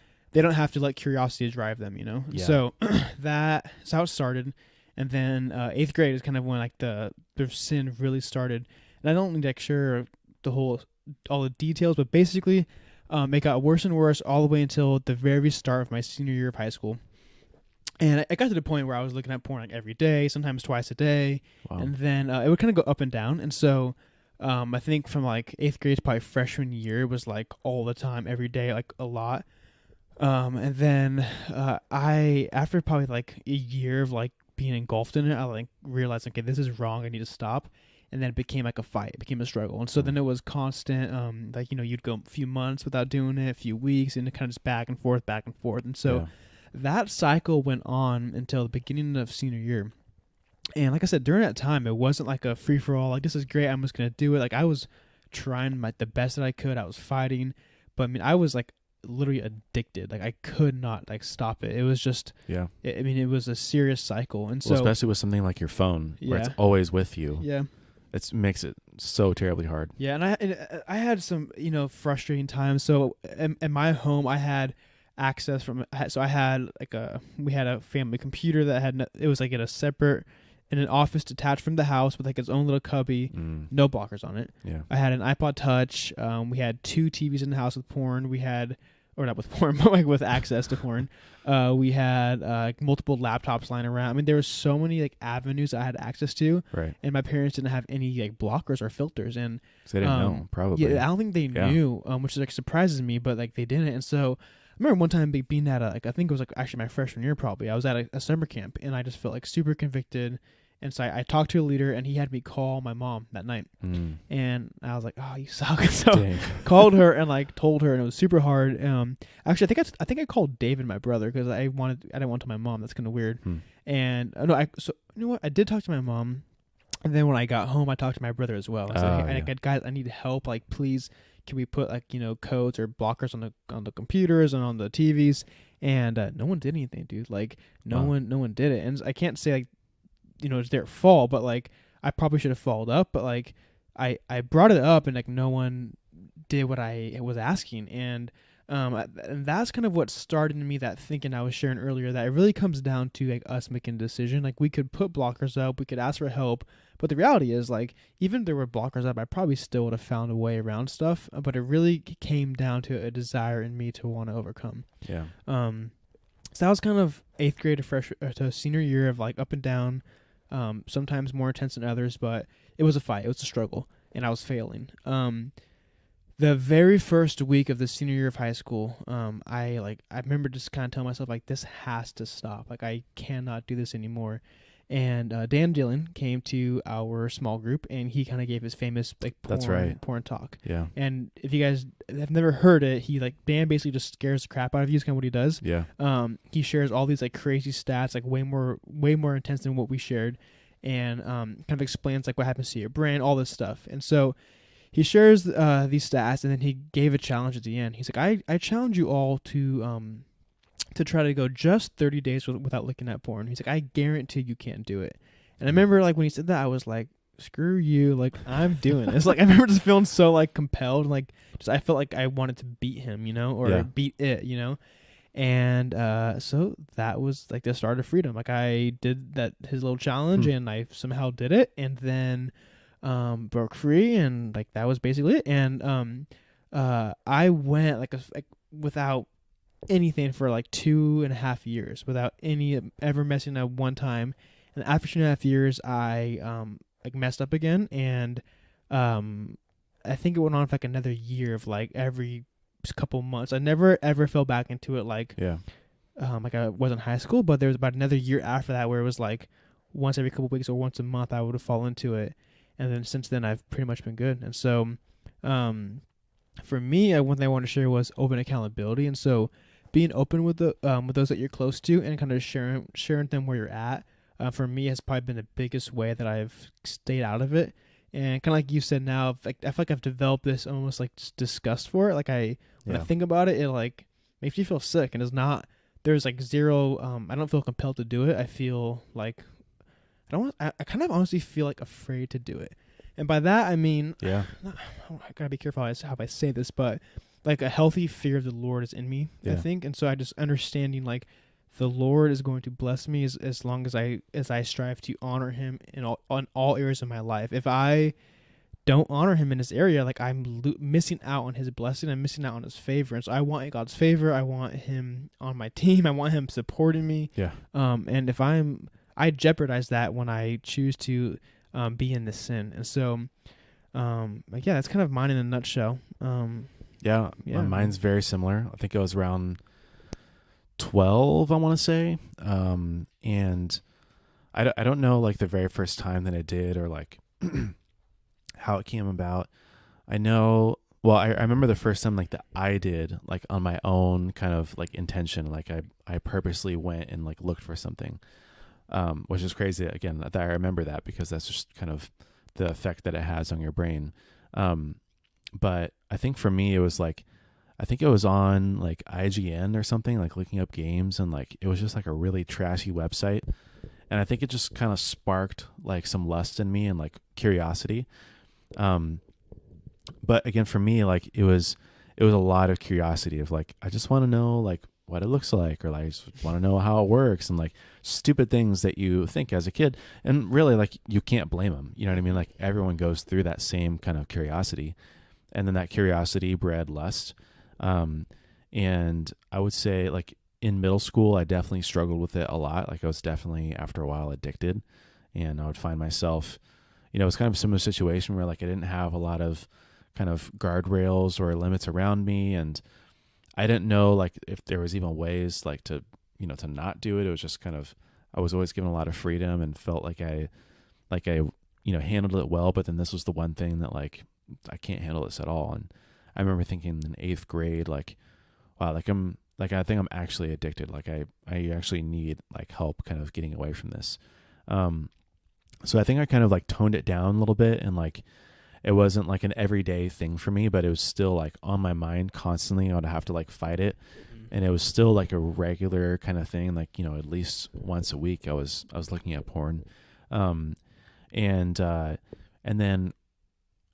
S1: have to let curiosity drive them, So that's how it started. And then 8th grade is kind of when like the sin really started. And I don't like share all the details, but basically it got worse and worse all the way until the very start of my senior year of high school. And I got to the point where I was looking at porn like every day, sometimes twice a day. Wow. And then it would kind of go up and down. And so I think from like 8th grade to probably freshman year, it was like all the time, every day, like a lot. And then after probably like a year of like being engulfed in it, I like realized, okay, this is wrong. I need to stop. And then it became like a fight. It became a struggle. And so then it was constant, like, you'd go a few months without doing it, a few weeks, and it kind of just back and forth. And so that cycle went on until the beginning of senior year. And like I said, during that time, it wasn't like a free-for-all, like, this is great, I'm just going to do it. Like, I was trying the best that I could. I was fighting. But, I mean, I was, like, literally addicted. Like, I could not, like, stop it. It was just, it was a serious cycle. And so,
S2: especially with something like your phone, where it's always with you.
S1: Yeah.
S2: It makes it so terribly hard.
S1: Yeah, and I had some, frustrating times. So, in my home, I had access I had like we had a family computer that had it was like in an office detached from the house with like its own little cubby, no blockers on it. I had an iPod Touch. We had 2 TVs in the house with porn. We had, or not with porn, but like with access to porn. We had multiple laptops lying around. I mean, there were so many like avenues I had access to, right? And my parents didn't have any like blockers or filters, and
S2: so they didn't know, probably.
S1: Yeah, I don't think they knew, which like surprises me, but like they didn't. And so I remember one time being at I think it was like actually my freshman year probably. I was at a summer camp, and I just felt like super convicted. And so I talked to a leader, and he had me call my mom that night. And I was like, "Oh, you suck!" So called her and like told her, and it was super hard. Actually, I think I called David, my brother, because I didn't want to tell my mom. That's kind of weird. And so you know what? I did talk to my mom, and then when I got home, I talked to my brother as well. I was like, "Hey, guys, I need help. Like, please, can we put like codes or blockers on the computers and on the TVs?" And no one did anything, dude. Like no one did it. And I can't say like it's their fault, but like I probably should have followed up. But like I brought it up, and like no one did what I was asking. And that's kind of what started in me that thinking I was sharing earlier, that it really comes down to like us making a decision. Like we could put blockers up, we could ask for help, but the reality is like even if there were blockers up, I probably still would have found a way around stuff. But it really came down to a desire in me to want to overcome. Yeah. So that was kind of 8th grade to senior year of like up and down. Sometimes more intense than others, but it was a fight. It was a struggle, and I was failing. The very first week of the senior year of high school, I remember just kind of telling myself like, this has to stop. Like I cannot do this anymore. And Dan Dillon came to our small group, and he kind of gave his famous like porn talk. Yeah. And if you guys have never heard it, Dan basically just scares the crap out of you. Is kind of what he does. Yeah. He shares all these like crazy stats, like way more intense than what we shared, and kind of explains like what happens to your brain, all this stuff. And so he shares these stats, and then he gave a challenge at the end. He's like, I challenge you all to try to go just 30 days without looking at porn. He's like, I guarantee you can't do it. And I remember like when he said that, I was like, screw you, like I'm doing this. Like I remember just feeling so like compelled, like just I felt like I wanted to beat him, you know, or beat it, you know. And so that was like the start of freedom. Like I did that his little challenge and I somehow did it, and then broke free, and like that was basically it. And I went like without anything for like 2.5 years without any ever messing up one time. And after 2.5 years, I like messed up again, and I think it went on for like another year of like every couple months. I never ever fell back into it like like I was in high school, but there was about another year after that where it was like once every couple weeks or once a month I would have fallen into it, and then since then I've pretty much been good. And so for me, one thing I wanted to share was open accountability, and so being open with those that you're close to and kind of sharing them where you're at. For me, has probably been the biggest way that I've stayed out of it. And kind of like you said, now I feel like I've developed this almost like disgust for it. Like when I think about it, it like makes me feel sick, and it's not. There's like zero. I don't feel compelled to do it. I feel like I kind of honestly feel like afraid to do it. And by that I mean, I gotta be careful how I say this, but like a healthy fear of the Lord is in me, I think, and so I just understanding like the Lord is going to bless me as long as I strive to honor Him on all areas of my life. If I don't honor Him in this area, like I'm missing out on His blessing, I'm missing out on His favor, and so I want God's favor. I want Him on my team. I want Him supporting me. And if I jeopardize that when I choose to be in this sin, and so like that's kind of mine in a nutshell.
S2: Mine's very similar. I think it was around 12, I want to say. And I don't know like the very first time that I did, or like how it came about. I know, well, I remember the first time like that I did like on my own kind of like intention. Like I purposely went and like looked for something, which is crazy. Again, that I remember that because that's just kind of the effect that it has on your brain. But I think for me, it was like, I think it was on like IGN or something, like looking up games, and like it was just like a really trashy website. And I think it just kind of sparked like some lust in me and like curiosity. But again, for me, like it was a lot of curiosity of like, I just want to know like what it looks like, or like I just want to know how it works, and like stupid things that you think as a kid. And really like you can't blame them. You know what I mean? Like everyone goes through that same kind of curiosity, and then that curiosity bred lust. And I would say like in middle school, I definitely struggled with it a lot. Like I was definitely after a while addicted, and I would find myself, it was kind of a similar situation where like I didn't have a lot of kind of guardrails or limits around me. And I didn't know like if there was even ways like to, to not do it. It was just kind of, I was always given a lot of freedom and felt like I handled it well. But then this was the one thing that like, I can't handle this at all. And I remember thinking in 8th grade, like, wow, I think I'm actually addicted. Like I actually need like help kind of getting away from this. So I think I kind of like toned it down a little bit, and like, it wasn't like an everyday thing for me, but it was still like on my mind constantly. I would have to like fight it. And it was still like a regular kind of thing. Like, at least once a week I was looking at porn. And then,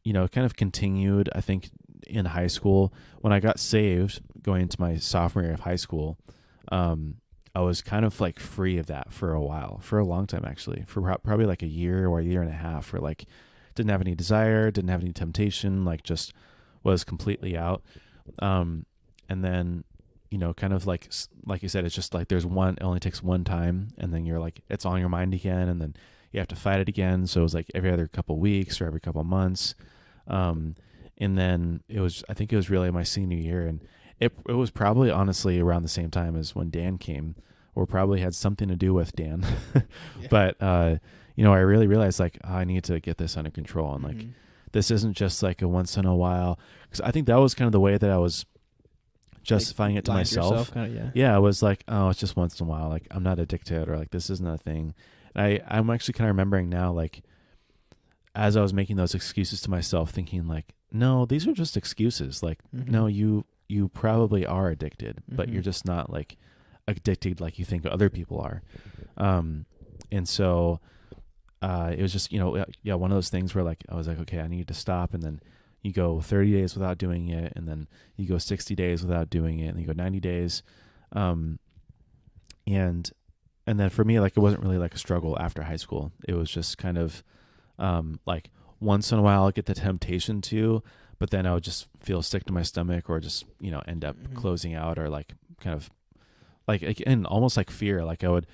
S2: it kind of continued, I think, in high school. When I got saved going into my sophomore year of high school, I was kind of like free of that for a while, for a long time, actually, for probably like a year or a year and a half, where like didn't have any desire, didn't have any temptation, like just was completely out. And then, kind of like you said, it's just like it only takes one time, and then you're like, it's on your mind again, and then you have to fight it again. So it was like every other couple of weeks or every couple of months. And then I think it was really my senior year, and it was probably honestly around the same time as when Dan came, or probably had something to do with Dan. But, I really realized like, I need to get this under control. And like, this isn't just like a once in a while. Cause I think that was kind of the way that I was justifying it to myself. I was like, oh, it's just once in a while. Like I'm not addicted, or like, this isn't a thing. And I'm actually kind of remembering now, like, as I was making those excuses to myself, thinking like, no, these are just excuses. Like, no, you probably are addicted, but you're just not like addicted like you think other people are. And so it was just, one of those things where like, I was like, okay, I need to stop. And then you go 30 days without doing it. And then you go 60 days without doing it. And then you go 90 days. And then for me, like, it wasn't really like a struggle after high school. It was just kind of, like once in a while I'd get the temptation to, but then I would just feel sick to my stomach or just, end up closing out or like kind of like, and almost like fear. Like I would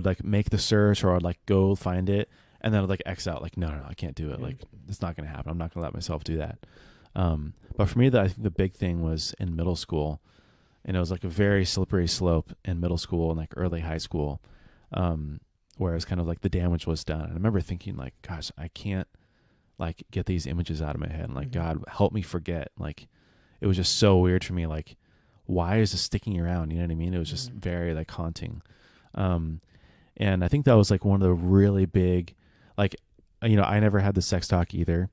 S2: like make the search or I'd like go find it and then I'd like X out like, no, I can't do it. Like it's not going to happen. I'm not going to let myself do that. But for me, I think the big thing was in middle school, and it was like a very slippery slope in middle school and like early high school. Where it was kind of like the damage was done. And I remember thinking like, gosh, I can't like get these images out of my head. And like, God, help me forget. Like, it was just so weird for me. Like, why is this sticking around? You know what I mean? It was just very like haunting. And I think that was like one of the really big, like, I never had the sex talk either.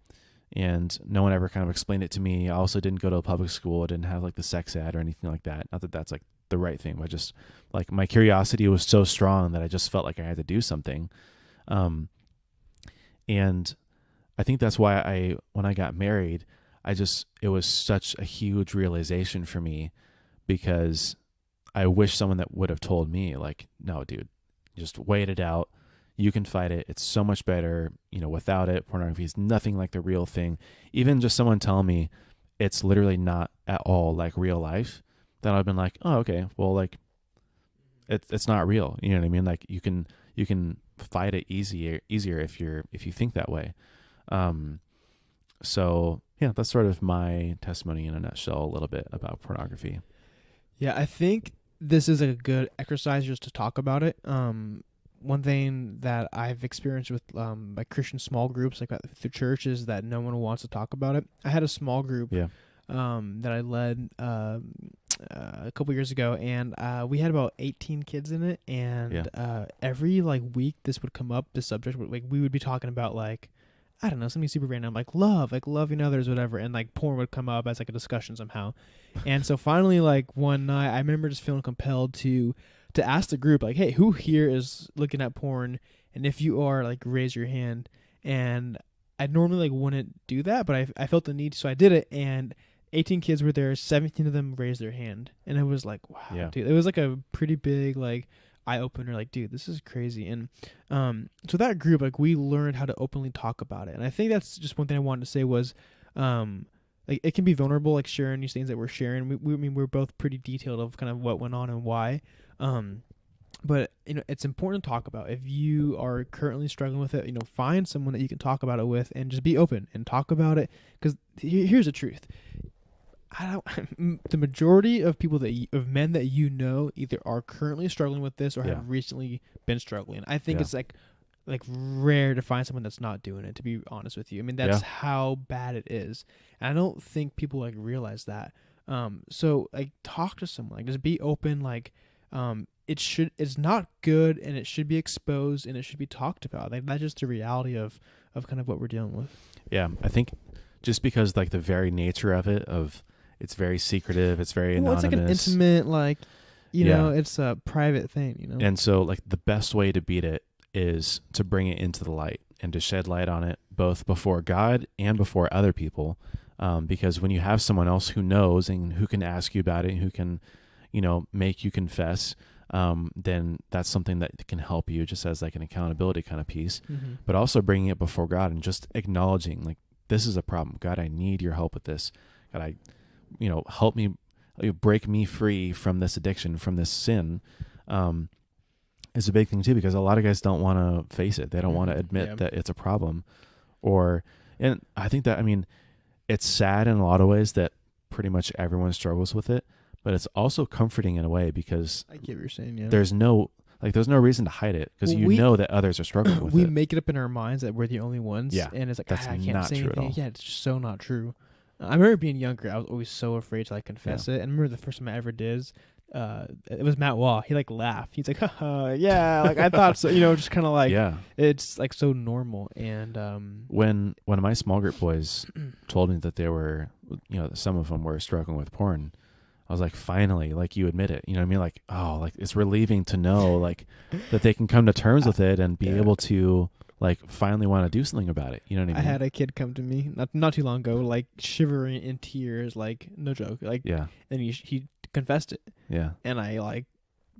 S2: And no one ever kind of explained it to me. I also didn't go to a public school. I didn't have like the sex ed or anything like that. Not that that's like the right thing, but just like my curiosity was so strong that I just felt like I had to do something. And I think that's why when I got married, it was such a huge realization for me, because I wish someone that would have told me like, no, dude, just wait it out. You can fight it. It's so much better, without it. Pornography is nothing like the real thing. Even just someone telling me it's literally not at all like real life, then I've been like, oh, okay, well, like it's not real. You know what I mean? Like you can fight it easier if you think that way. So yeah, that's sort of my testimony in a nutshell, a little bit about pornography.
S1: Yeah, I think this is a good exercise just to talk about it. One thing that I've experienced with like Christian small groups, like the church, is that no one wants to talk about it. I had a small group that I led a couple years ago, and we had about 18 kids in it, and every like week this would come up, this subject, like we would be talking about like, I don't know, something super random, like loving others, whatever, and like porn would come up as like a discussion somehow. And so finally, like one night, I remember just feeling compelled to ask the group, like, hey, who here is looking at porn? And if you are, like, raise your hand. And I normally like wouldn't do that, but I felt the need, so I did it. And 18 kids were there, 17 of them raised their hand, and it was like, wow, dude, it was like a pretty big like eye opener. Like, dude, this is crazy. And so that group, like, we learned how to openly talk about it. And I think that's just one thing I wanted to say was, like, it can be vulnerable, like sharing these things that we're sharing. I mean, we're both pretty detailed of kind of what went on and why. But it's important to talk about. If you are currently struggling with it, find someone that you can talk about it with, and just be open and talk about it. Because here's the truth: the majority of people of men that either are currently struggling with this or have recently been struggling. I think it's like rare to find someone that's not doing it. To be honest with you, I mean that's how bad it is, and I don't think people like realize that. So like talk to someone, like just be open, like. It's not good, and it should be exposed, and it should be talked about. Like, that's just the reality of kind of what we're dealing with. Yeah,
S2: I think just because like the very nature of it's very secretive, it's very anonymous.
S1: It's like an intimate, like, it's a private thing,
S2: And so like the best way to beat it is to bring it into the light and to shed light on it, both before God and before other people. Because when you have someone else who knows and who can ask you about it, and who can, make you confess, then that's something that can help you just as like an accountability kind of piece, but also bringing it before God and just acknowledging like, this is a problem. God, I need your help with this. God, help me, break me free from this addiction, from this sin, is a big thing too, because a lot of guys don't want to face it. They don't want to admit that it's a problem, and I think that, I mean, it's sad in a lot of ways that pretty much everyone struggles with it. But it's also comforting in a way, because
S1: I get what you're saying. Yeah,
S2: there's no reason to hide it, because you know that others are struggling with it.
S1: We make it up in our minds that we're the only ones.
S2: Yeah,
S1: and it's like,
S2: that's
S1: I can't
S2: not
S1: say
S2: true
S1: anything.
S2: at all.
S1: Yeah, it's just so not true. I remember being younger, I was always so afraid to like confess it. And I remember the first time I ever did, it was Matt Wall. He like laughed. He's like, haha, yeah, like I thought so. Just kind of like, it's like so normal. And
S2: when one of my small group boys told me that they were, some of them were struggling with porn, I was like, finally, like, you admit it. You know what I mean? Like, oh, like, it's relieving to know, like, that they can come to terms with it and be able to, like finally want to do something about it. You know what I mean?
S1: I had a kid come to me not too long ago, like shivering in tears, like no joke, like
S2: yeah,
S1: and he confessed it,
S2: yeah.
S1: and I like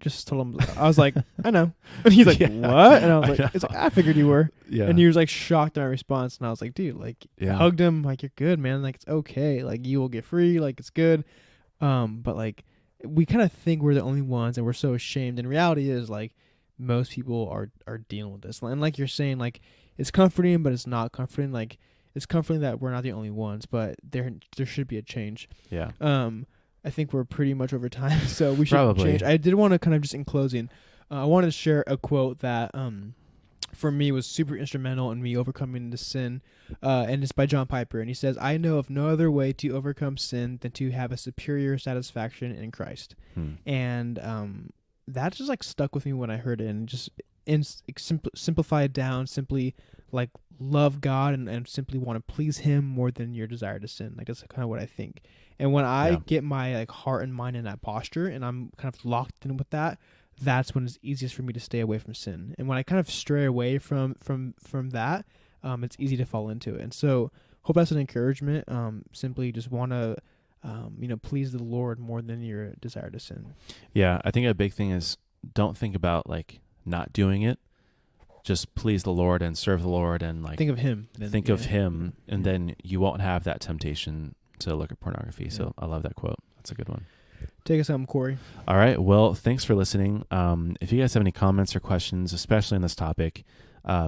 S1: just told him, I was like, I know, and he's like,
S2: Yeah.
S1: what? And I was
S2: I
S1: like, it's like I figured you were,
S2: Yeah.
S1: and he was like shocked at my response, and I was like, dude, like
S2: Yeah.
S1: hugged him, like you're good, man, like it's okay, like you will get free, like it's good, but like we kind of think we're the only ones, and we're so ashamed. And reality is like most people are dealing with this, and like you're saying, like it's comforting, but it's not comforting. Like it's comforting that we're not the only ones, but there should be a change.
S2: Yeah.
S1: I think we're pretty much over time, so we should
S2: Probably.
S1: change. I did want to kind of just in closing, I wanted to share a quote that for me was super instrumental in me overcoming the sin, and it's by John Piper, and he says, "I know of no other way to overcome sin than to have a superior satisfaction in Christ." And that just like stuck with me when I heard it, and just simplify it down, simply like love God and simply want to please Him more than your desire to sin. Like that's kind of what I think. And when I get my like heart and mind in that posture, and I'm kind of locked in with that, that's when it's easiest for me to stay away from sin. And when I kind of stray away from that, it's easy to fall into it. And so hope that's an encouragement. Simply just want to please the Lord more than your desire to sin.
S2: Yeah, I think a big thing is don't think about like not doing it. Just please the Lord and serve the Lord, and like
S1: think of Him.
S2: Of Him, and then you won't have that temptation to look at pornography. So I love that quote. That's a good one.
S1: Take us home, Corey.
S2: All right. Well, thanks for listening. If you guys have any comments or questions, especially on this topic,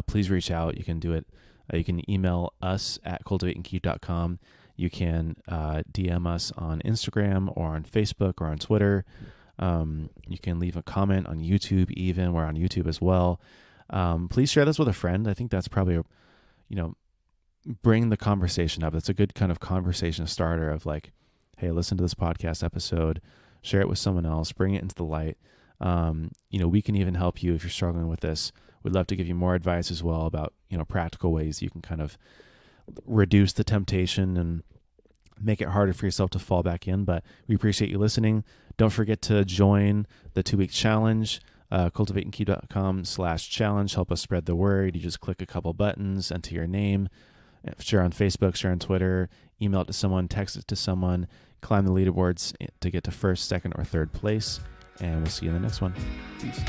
S2: please reach out. You can do it. You can email us at cultivateandkeep.com. You can DM us on Instagram or on Facebook or on Twitter. You can leave a comment on YouTube even. We're on YouTube as well. Please share this with a friend. I think that's probably, bring the conversation up. That's a good kind of conversation starter of like, hey, listen to this podcast episode, share it with someone else, bring it into the light. We can even help you if you're struggling with this. We'd love to give you more advice as well about, practical ways you can kind of reduce the temptation and make it harder for yourself to fall back in. But we appreciate you listening. Don't forget to join the 2-week challenge, cultivateandkeep.com/challenge. Help us spread the word. You just click a couple buttons, enter your name, share on Facebook, share on Twitter, email it to someone, text it to someone, climb the leaderboards to get to first, second, or third place. And we'll see you in the next one.
S1: Peace.